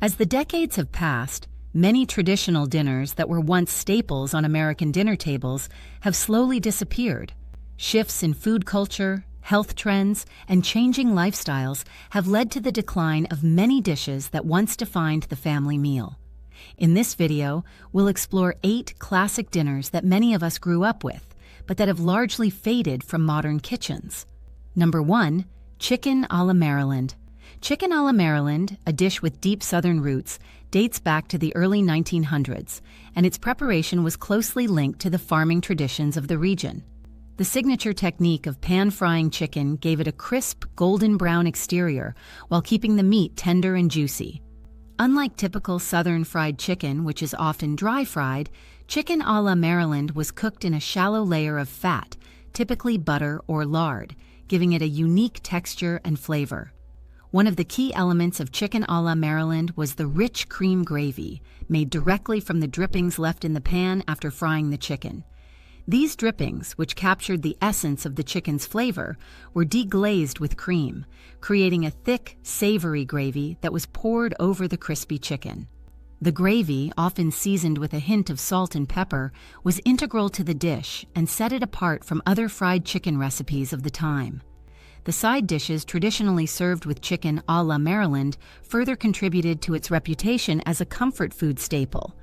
As the decades have passed, many traditional dinners that were once staples on American dinner tables have slowly disappeared. Shifts in food culture, health trends, and changing lifestyles have led to the decline of many dishes that once defined the family meal. In this video, we'll explore 8 classic dinners that many of us grew up with, but that have largely faded from modern kitchens. Number 1. Chicken a la Maryland. Chicken a la Maryland, a dish with deep Southern roots, dates back to the early 1900s, and its preparation was closely linked to the farming traditions of the region. The signature technique of pan-frying chicken gave it a crisp, golden brown exterior while keeping the meat tender and juicy. Unlike typical Southern fried chicken, which is often dry-fried, chicken a la Maryland was cooked in a shallow layer of fat, typically butter or lard, giving it a unique texture and flavor. One of the key elements of chicken a la Maryland was the rich cream gravy, made directly from the drippings left in the pan after frying the chicken. These drippings, which captured the essence of the chicken's flavor, were deglazed with cream, creating a thick, savory gravy that was poured over the crispy chicken. The gravy, often seasoned with a hint of salt and pepper, was integral to the dish and set it apart from other fried chicken recipes of the time. The side dishes traditionally served with chicken a la Maryland further contributed to its reputation as a comfort food staple.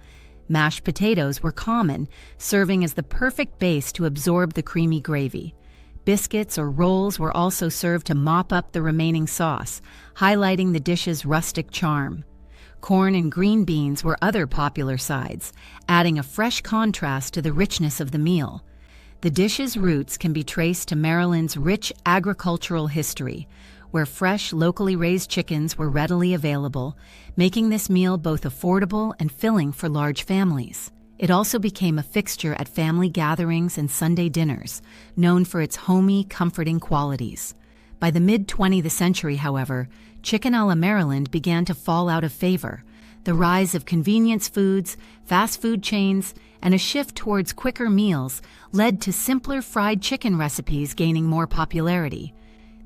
Mashed potatoes were common, serving as the perfect base to absorb the creamy gravy. Biscuits or rolls were also served to mop up the remaining sauce, highlighting the dish's rustic charm. Corn and green beans were other popular sides, adding a fresh contrast to the richness of the meal. The dish's roots can be traced to Maryland's rich agricultural history, where fresh, locally raised chickens were readily available, making this meal both affordable and filling for large families. It also became a fixture at family gatherings and Sunday dinners, known for its homey, comforting qualities. By the mid-20th century, however, chicken a la Maryland began to fall out of favor. The rise of convenience foods, fast food chains, and a shift towards quicker meals led to simpler fried chicken recipes gaining more popularity.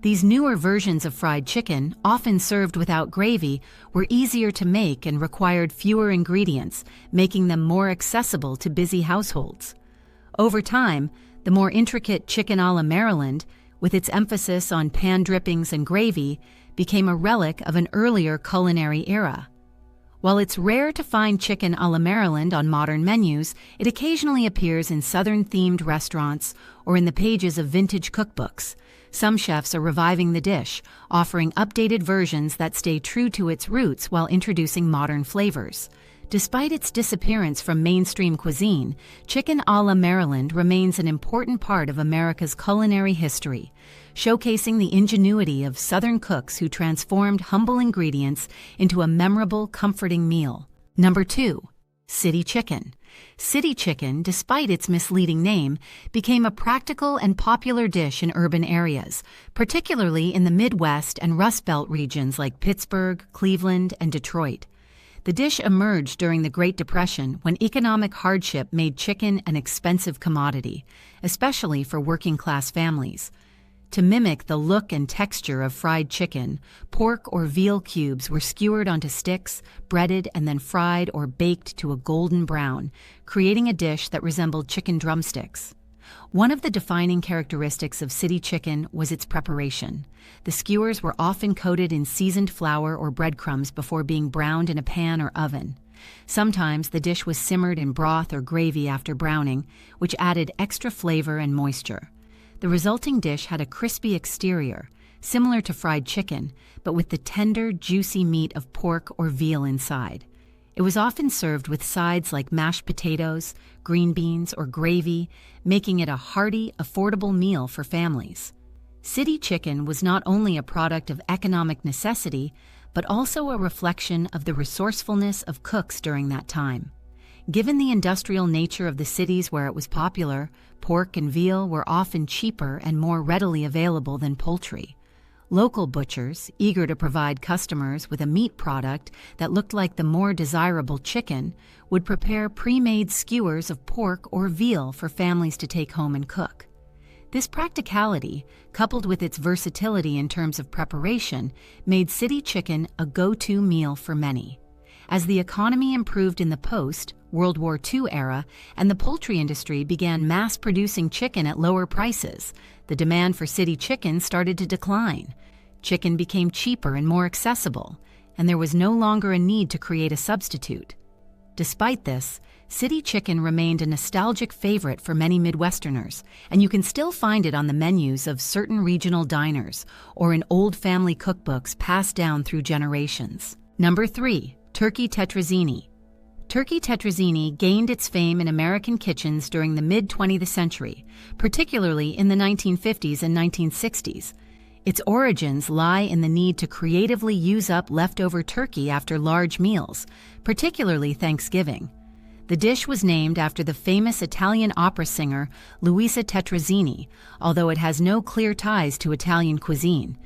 These newer versions of fried chicken, often served without gravy, were easier to make and required fewer ingredients, making them more accessible to busy households. Over time, the more intricate chicken a la Maryland, with its emphasis on pan drippings and gravy, became a relic of an earlier culinary era. While it's rare to find chicken a la Maryland on modern menus, it occasionally appears in Southern-themed restaurants or in the pages of vintage cookbooks. Some chefs are reviving the dish, offering updated versions that stay true to its roots while introducing modern flavors. Despite its disappearance from mainstream cuisine, chicken a la Maryland remains an important part of America's culinary history, showcasing the ingenuity of Southern cooks who transformed humble ingredients into a memorable, comforting meal. Number 2. City chicken. City chicken, despite its misleading name, became a practical and popular dish in urban areas, particularly in the Midwest and Rust Belt regions like Pittsburgh, Cleveland, and Detroit. The dish emerged during the Great Depression when economic hardship made chicken an expensive commodity, especially for working-class families. To mimic the look and texture of fried chicken, pork or veal cubes were skewered onto sticks, breaded, and then fried or baked to a golden brown, creating a dish that resembled chicken drumsticks. One of the defining characteristics of city chicken was its preparation. The skewers were often coated in seasoned flour or breadcrumbs before being browned in a pan or oven. Sometimes the dish was simmered in broth or gravy after browning, which added extra flavor and moisture. The resulting dish had a crispy exterior, similar to fried chicken, but with the tender, juicy meat of pork or veal inside. It was often served with sides like mashed potatoes, green beans, or gravy, making it a hearty, affordable meal for families. City chicken was not only a product of economic necessity, but also a reflection of the resourcefulness of cooks during that time. Given the industrial nature of the cities where it was popular, pork and veal were often cheaper and more readily available than poultry. Local butchers, eager to provide customers with a meat product that looked like the more desirable chicken, would prepare pre-made skewers of pork or veal for families to take home and cook. This practicality, coupled with its versatility in terms of preparation, made city chicken a go-to meal for many. As the economy improved in the post-World War II era and the poultry industry began mass-producing chicken at lower prices, the demand for city chicken started to decline. Chicken became cheaper and more accessible, and there was no longer a need to create a substitute. Despite this, city chicken remained a nostalgic favorite for many Midwesterners, and you can still find it on the menus of certain regional diners or in old family cookbooks passed down through generations. Number 3. Turkey Tetrazini. Turkey Tetrazini gained its fame in American kitchens during the mid-20th century, particularly in the 1950s and 1960s. Its origins lie in the need to creatively use up leftover turkey after large meals, particularly Thanksgiving. The dish was named after the famous Italian opera singer Luisa Tetrazini, although it has no clear ties to Italian cuisine.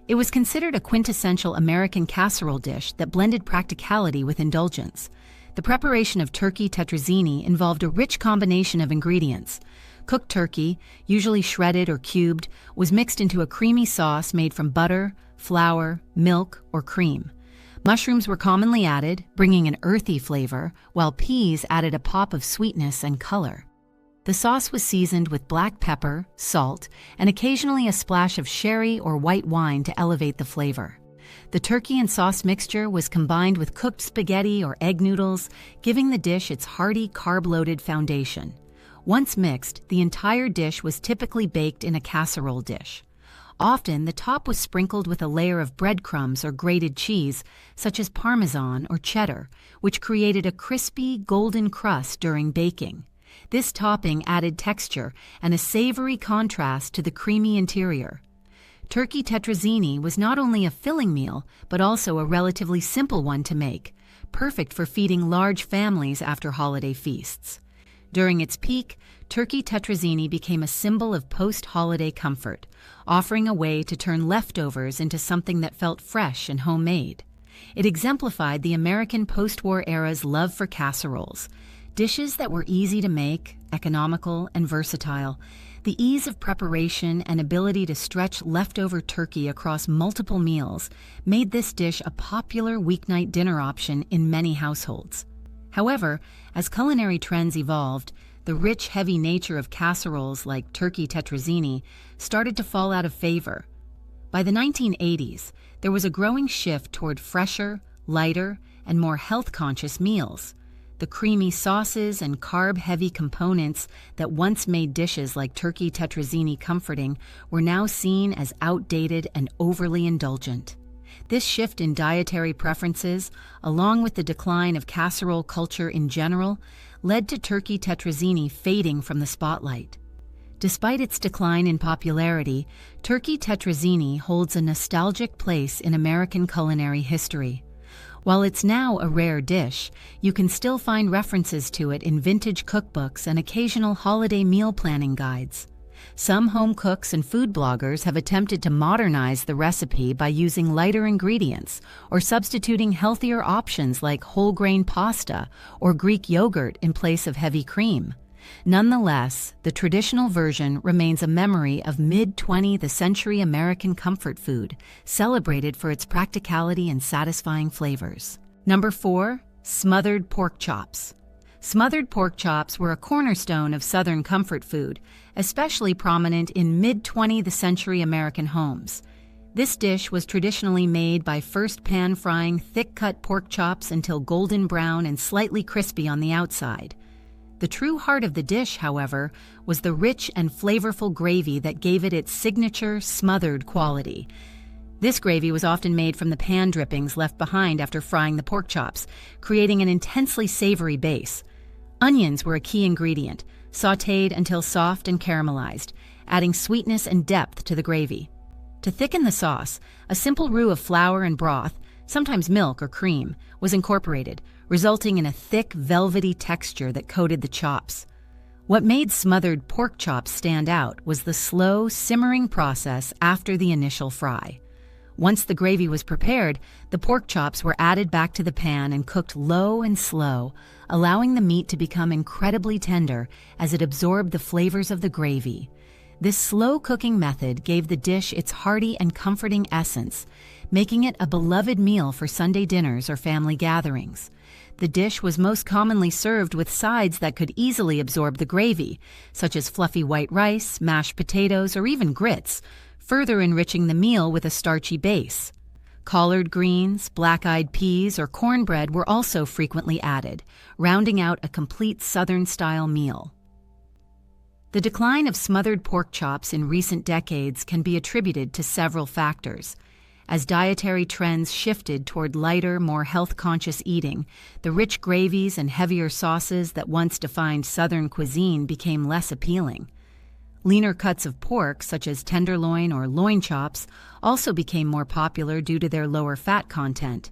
It was considered a quintessential American casserole dish that blended practicality with indulgence. The preparation of turkey Tetrazini involved a rich combination of ingredients. Cooked turkey, usually shredded or cubed, was mixed into a creamy sauce made from butter, flour, milk, or cream. Mushrooms were commonly added, bringing an earthy flavor, while peas added a pop of sweetness and color. The sauce was seasoned with black pepper, salt, and occasionally a splash of sherry or white wine to elevate the flavor. The turkey and sauce mixture was combined with cooked spaghetti or egg noodles, giving the dish its hearty, carb-loaded foundation. Once mixed, the entire dish was typically baked in a casserole dish. Often, the top was sprinkled with a layer of breadcrumbs or grated cheese, such as Parmesan or cheddar, which created a crispy, golden crust during baking. This topping added texture and a savory contrast to the creamy interior. Turkey Tetrazini was not only a filling meal, but also a relatively simple one to make, perfect for feeding large families after holiday feasts. During its peak, turkey Tetrazini became a symbol of post-holiday comfort, offering a way to turn leftovers into something that felt fresh and homemade. It exemplified the American post-war era's love for casseroles, dishes that were easy to make, economical, and versatile. The ease of preparation and ability to stretch leftover turkey across multiple meals made this dish a popular weeknight dinner option in many households. However, as culinary trends evolved, the rich, heavy nature of casseroles like turkey Tetrazini started to fall out of favor. By the 1980s, there was a growing shift toward fresher, lighter, and more health-conscious meals. The creamy sauces and carb-heavy components that once made dishes like turkey Tetrazini comforting were now seen as outdated and overly indulgent. This shift in dietary preferences, along with the decline of casserole culture in general, led to turkey Tetrazini fading from the spotlight. Despite its decline in popularity, turkey Tetrazini holds a nostalgic place in American culinary history. While it's now a rare dish, you can still find references to it in vintage cookbooks and occasional holiday meal planning guides. Some home cooks and food bloggers have attempted to modernize the recipe by using lighter ingredients or substituting healthier options like whole grain pasta or Greek yogurt in place of heavy cream. Nonetheless, the traditional version remains a memory of mid-20th century American comfort food, celebrated for its practicality and satisfying flavors. Number 4. Smothered pork chops. Smothered pork chops were a cornerstone of Southern comfort food, especially prominent in mid-20th century American homes. This dish was traditionally made by first pan-frying thick-cut pork chops until golden brown and slightly crispy on the outside. The true heart of the dish, however, was the rich and flavorful gravy that gave it its signature smothered quality. This gravy was often made from the pan drippings left behind after frying the pork chops, creating an intensely savory base. Onions were a key ingredient, sautéed until soft and caramelized, adding sweetness and depth to the gravy. To thicken the sauce, a simple roux of flour and broth, sometimes milk or cream, was incorporated, resulting in a thick, velvety texture that coated the chops. What made smothered pork chops stand out was the slow, simmering process after the initial fry. Once the gravy was prepared, the pork chops were added back to the pan and cooked low and slow, allowing the meat to become incredibly tender as it absorbed the flavors of the gravy. This slow cooking method gave the dish its hearty and comforting essence, making it a beloved meal for Sunday dinners or family gatherings. The dish was most commonly served with sides that could easily absorb the gravy, such as fluffy white rice, mashed potatoes, or even grits, further enriching the meal with a starchy base. Collard greens, black-eyed peas, or cornbread were also frequently added, rounding out a complete Southern-style meal. The decline of smothered pork chops in recent decades can be attributed to several factors. As dietary trends shifted toward lighter, more health-conscious eating, the rich gravies and heavier sauces that once defined Southern cuisine became less appealing. Leaner cuts of pork, such as tenderloin or loin chops, also became more popular due to their lower fat content.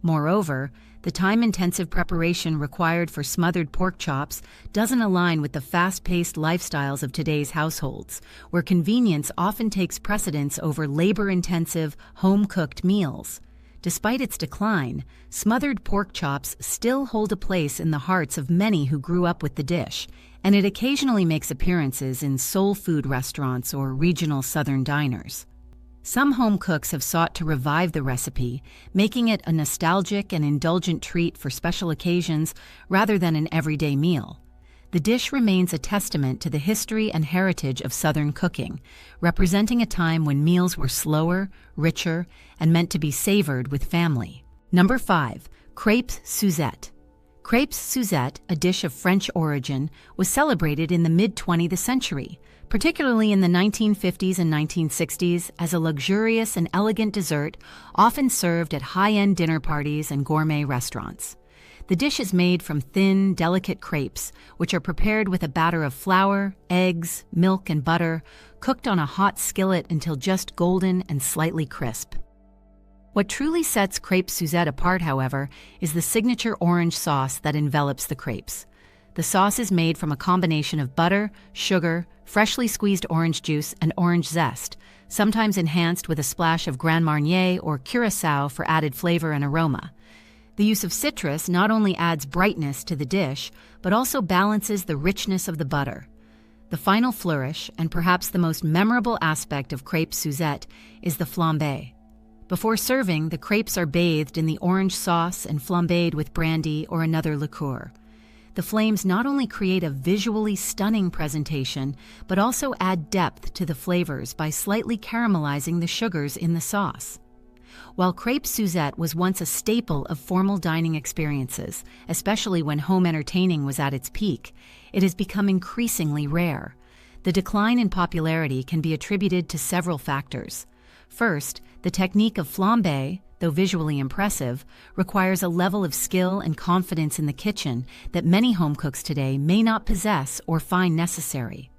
Moreover, the time-intensive preparation required for smothered pork chops doesn't align with the fast-paced lifestyles of today's households, where convenience often takes precedence over labor-intensive, home-cooked meals. Despite its decline, smothered pork chops still hold a place in the hearts of many who grew up with the dish, and it occasionally makes appearances in soul food restaurants or regional Southern diners. Some home cooks have sought to revive the recipe, making it a nostalgic and indulgent treat for special occasions rather than an everyday meal. The dish remains a testament to the history and heritage of Southern cooking, representing a time when meals were slower, richer, and meant to be savored with family. Number 5. Crepe Susette. Crepe Susette, a dish of French origin, was celebrated in the mid-20th century, particularly in the 1950s and 1960s, as a luxurious and elegant dessert often served at high-end dinner parties and gourmet restaurants. The dish is made from thin, delicate crepes, which are prepared with a batter of flour, eggs, milk, and butter, cooked on a hot skillet until just golden and slightly crisp. What truly sets crepe Susette apart, however, is the signature orange sauce that envelops the crepes. The sauce is made from a combination of butter, sugar, freshly squeezed orange juice, and orange zest, sometimes enhanced with a splash of Grand Marnier or Curaçao for added flavor and aroma. The use of citrus not only adds brightness to the dish, but also balances the richness of the butter. The final flourish, and perhaps the most memorable aspect of crepe Susette, is the flambé. Before serving, the crepes are bathed in the orange sauce and flambéed with brandy or another liqueur. The flames not only create a visually stunning presentation, but also add depth to the flavors by slightly caramelizing the sugars in the sauce. While crepe Susette was once a staple of formal dining experiences, especially when home entertaining was at its peak, it has become increasingly rare. The decline in popularity can be attributed to several factors. First, the technique of flambé, though visually impressive, requires a level of skill and confidence in the kitchen that many home cooks today may not possess or find necessary.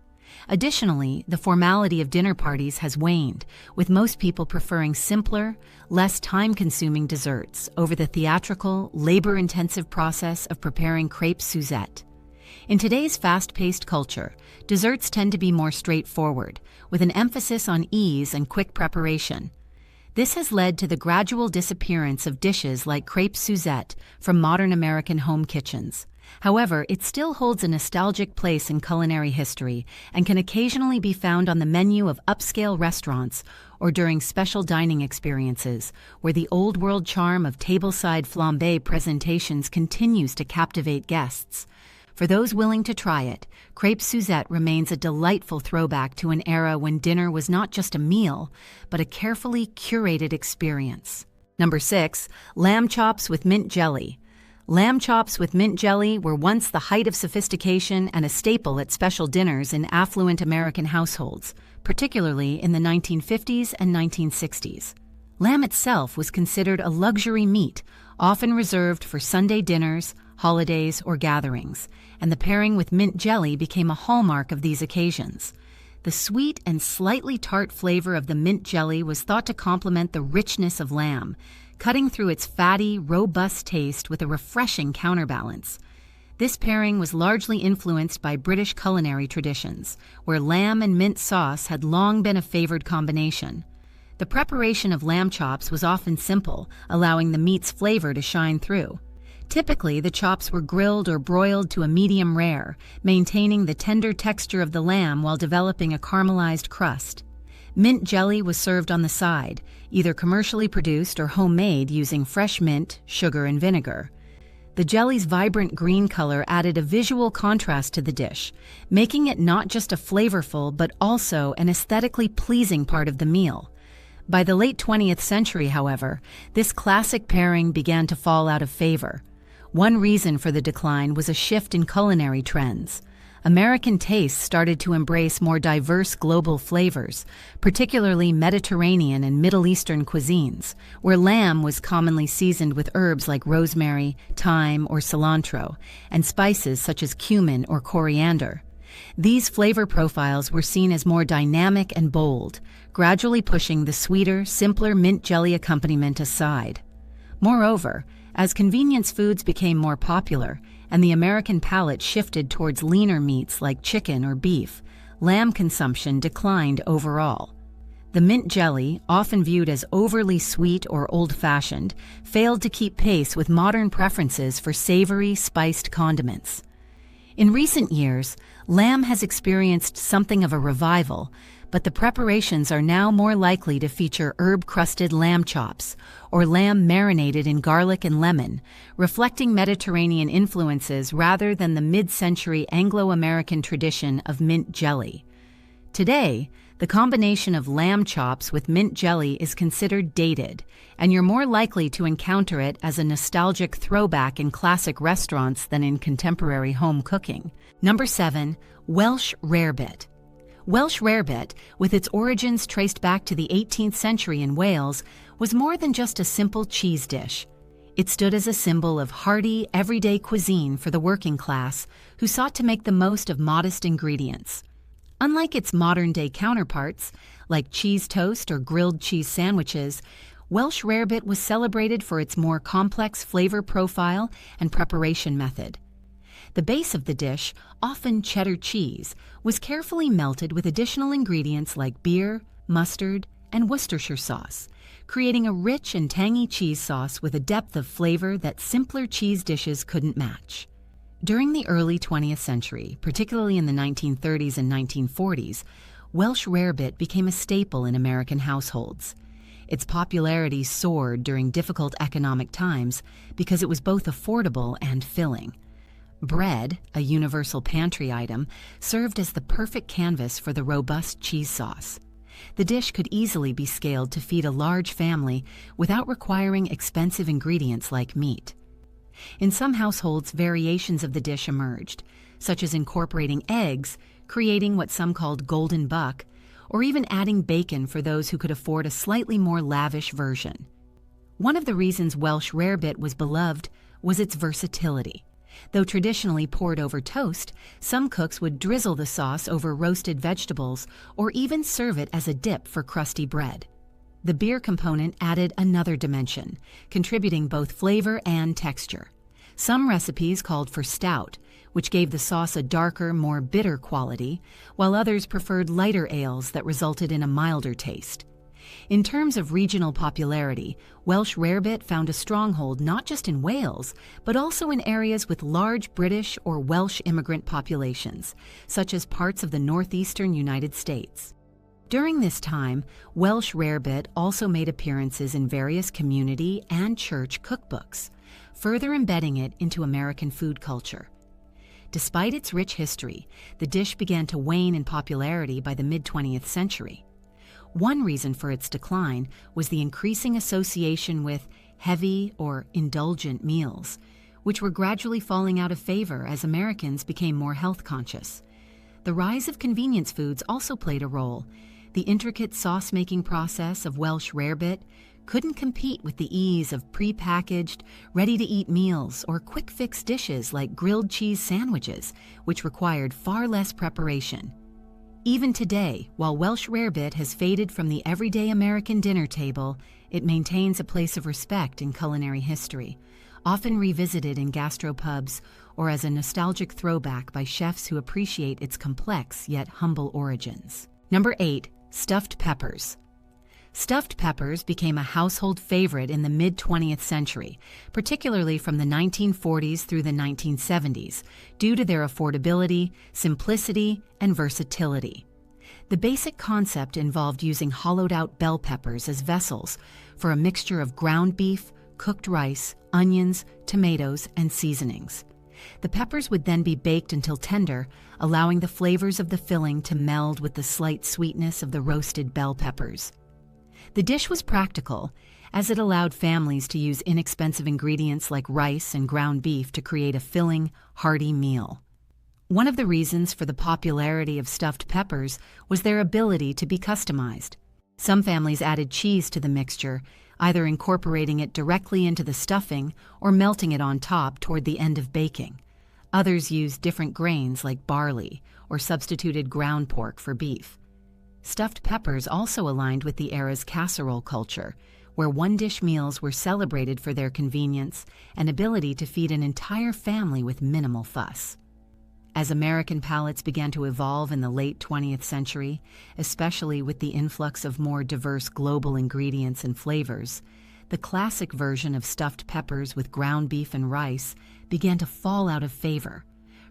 Additionally, the formality of dinner parties has waned, with most people preferring simpler, less time-consuming desserts over the theatrical, labor-intensive process of preparing crepe Susette. In today's fast-paced culture, desserts tend to be more straightforward, with an emphasis on ease and quick preparation. This has led to the gradual disappearance of dishes like crepe Susette from modern American home kitchens. However, it still holds a nostalgic place in culinary history and can occasionally be found on the menu of upscale restaurants or during special dining experiences, where the old-world charm of tableside flambé presentations continues to captivate guests. For those willing to try it, crepe Susette remains a delightful throwback to an era when dinner was not just a meal, but a carefully curated experience. Number 6. Lamb chops with mint jelly. Lamb chops with mint jelly were once the height of sophistication and a staple at special dinners in affluent American households, particularly in the 1950s and 1960s. Lamb itself was considered a luxury meat, often reserved for Sunday dinners, holidays, or gatherings, and the pairing with mint jelly became a hallmark of these occasions. The sweet and slightly tart flavor of the mint jelly was thought to complement the richness of lamb, cutting through its fatty, robust taste with a refreshing counterbalance. This pairing was largely influenced by British culinary traditions, where lamb and mint sauce had long been a favored combination. The preparation of lamb chops was often simple, allowing the meat's flavor to shine through. Typically, the chops were grilled or broiled to a medium rare, maintaining the tender texture of the lamb while developing a caramelized crust. Mint jelly was served on the side, either commercially produced or homemade using fresh mint, sugar, and vinegar. The jelly's vibrant green color added a visual contrast to the dish, making it not just a flavorful but also an aesthetically pleasing part of the meal. By the late 20th century, however, this classic pairing began to fall out of favor. One reason for the decline was a shift in culinary trends. American tastes started to embrace more diverse global flavors, particularly Mediterranean and Middle Eastern cuisines, where lamb was commonly seasoned with herbs like rosemary, thyme, or cilantro, and spices such as cumin or coriander. These flavor profiles were seen as more dynamic and bold, gradually pushing the sweeter, simpler mint jelly accompaniment aside. Moreover, as convenience foods became more popular, and the American palate shifted towards leaner meats like chicken or beef, lamb consumption declined overall. The mint jelly, often viewed as overly sweet or old-fashioned, failed to keep pace with modern preferences for savory, spiced condiments. In recent years, lamb has experienced something of a revival, but the preparations are now more likely to feature herb-crusted lamb chops or lamb marinated in garlic and lemon, reflecting Mediterranean influences rather than the mid-century Anglo-American tradition of mint jelly. Today, the combination of lamb chops with mint jelly is considered dated, and you're more likely to encounter it as a nostalgic throwback in classic restaurants than in contemporary home cooking. Number 7. Welsh rarebit. Welsh rarebit, with its origins traced back to the 18th century in Wales, was more than just a simple cheese dish. It stood as a symbol of hearty, everyday cuisine for the working class who sought to make the most of modest ingredients. Unlike its modern-day counterparts, like cheese toast or grilled cheese sandwiches, Welsh rarebit was celebrated for its more complex flavor profile and preparation method. The base of the dish, often cheddar cheese, was carefully melted with additional ingredients like beer, mustard, and Worcestershire sauce, creating a rich and tangy cheese sauce with a depth of flavor that simpler cheese dishes couldn't match. During the early 20th century, particularly in the 1930s and 1940s, Welsh rarebit became a staple in American households. Its popularity soared during difficult economic times because it was both affordable and filling. Bread, a universal pantry item, served as the perfect canvas for the robust cheese sauce. The dish could easily be scaled to feed a large family without requiring expensive ingredients like meat. In some households, variations of the dish emerged, such as incorporating eggs, creating what some called golden buck, or even adding bacon for those who could afford a slightly more lavish version. One of the reasons Welsh rarebit was beloved was its versatility. Though traditionally poured over toast, some cooks would drizzle the sauce over roasted vegetables or even serve it as a dip for crusty bread. The beer component added another dimension, contributing both flavor and texture. Some recipes called for stout, which gave the sauce a darker, more bitter quality, while others preferred lighter ales that resulted in a milder taste. In terms of regional popularity, Welsh rarebit found a stronghold not just in Wales, but also in areas with large British or Welsh immigrant populations, such as parts of the northeastern United States. During this time, Welsh rarebit also made appearances in various community and church cookbooks, further embedding it into American food culture. Despite its rich history, the dish began to wane in popularity by the mid-20th century. One reason for its decline was the increasing association with heavy or indulgent meals, which were gradually falling out of favor as Americans became more health conscious. The rise of convenience foods also played a role. The intricate sauce-making process of Welsh rarebit couldn't compete with the ease of pre-packaged, ready-to-eat meals or quick-fix dishes like grilled cheese sandwiches, which required far less preparation. Even today, while Welsh rarebit has faded from the everyday American dinner table, it maintains a place of respect in culinary history, often revisited in gastropubs or as a nostalgic throwback by chefs who appreciate its complex yet humble origins. Number 8. Stuffed peppers. Stuffed peppers became a household favorite in the mid-20th century, particularly from the 1940s through the 1970s, due to their affordability, simplicity, and versatility. The basic concept involved using hollowed-out bell peppers as vessels for a mixture of ground beef, cooked rice, onions, tomatoes, and seasonings. The peppers would then be baked until tender, allowing the flavors of the filling to meld with the slight sweetness of the roasted bell peppers. The dish was practical, as it allowed families to use inexpensive ingredients like rice and ground beef to create a filling, hearty meal. One of the reasons for the popularity of stuffed peppers was their ability to be customized. Some families added cheese to the mixture, either incorporating it directly into the stuffing or melting it on top toward the end of baking. Others used different grains like barley or substituted ground pork for beef. Stuffed peppers also aligned with the era's casserole culture, where one-dish meals were celebrated for their convenience and ability to feed an entire family with minimal fuss. As American palates began to evolve in the late 20th century, especially with the influx of more diverse global ingredients and flavors, the classic version of stuffed peppers with ground beef and rice began to fall out of favor.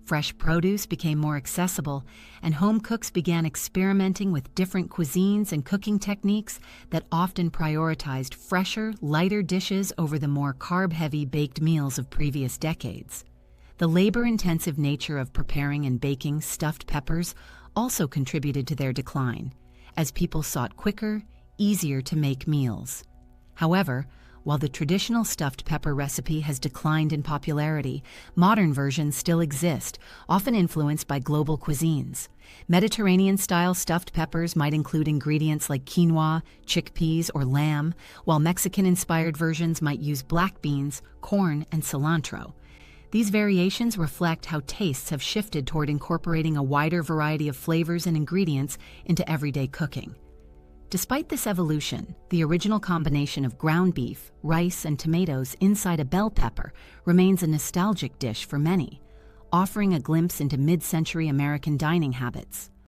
Fresh produce became more accessible, and home cooks began experimenting with different cuisines and cooking techniques that often prioritized fresher, lighter dishes over the more carb-heavy baked meals of previous decades. The labor-intensive nature of preparing and baking stuffed peppers also contributed to their decline, as people sought quicker, easier-to-make meals. However, while the traditional stuffed pepper recipe has declined in popularity, modern versions still exist, often influenced by global cuisines. Mediterranean-style stuffed peppers might include ingredients like quinoa, chickpeas, or lamb, while Mexican-inspired versions might use black beans, corn, and cilantro. These variations reflect how tastes have shifted toward incorporating a wider variety of flavors and ingredients into everyday cooking. Despite this evolution, the original combination of ground beef, rice, and tomatoes inside a bell pepper remains a nostalgic dish for many, offering a glimpse into mid-century American dining habits.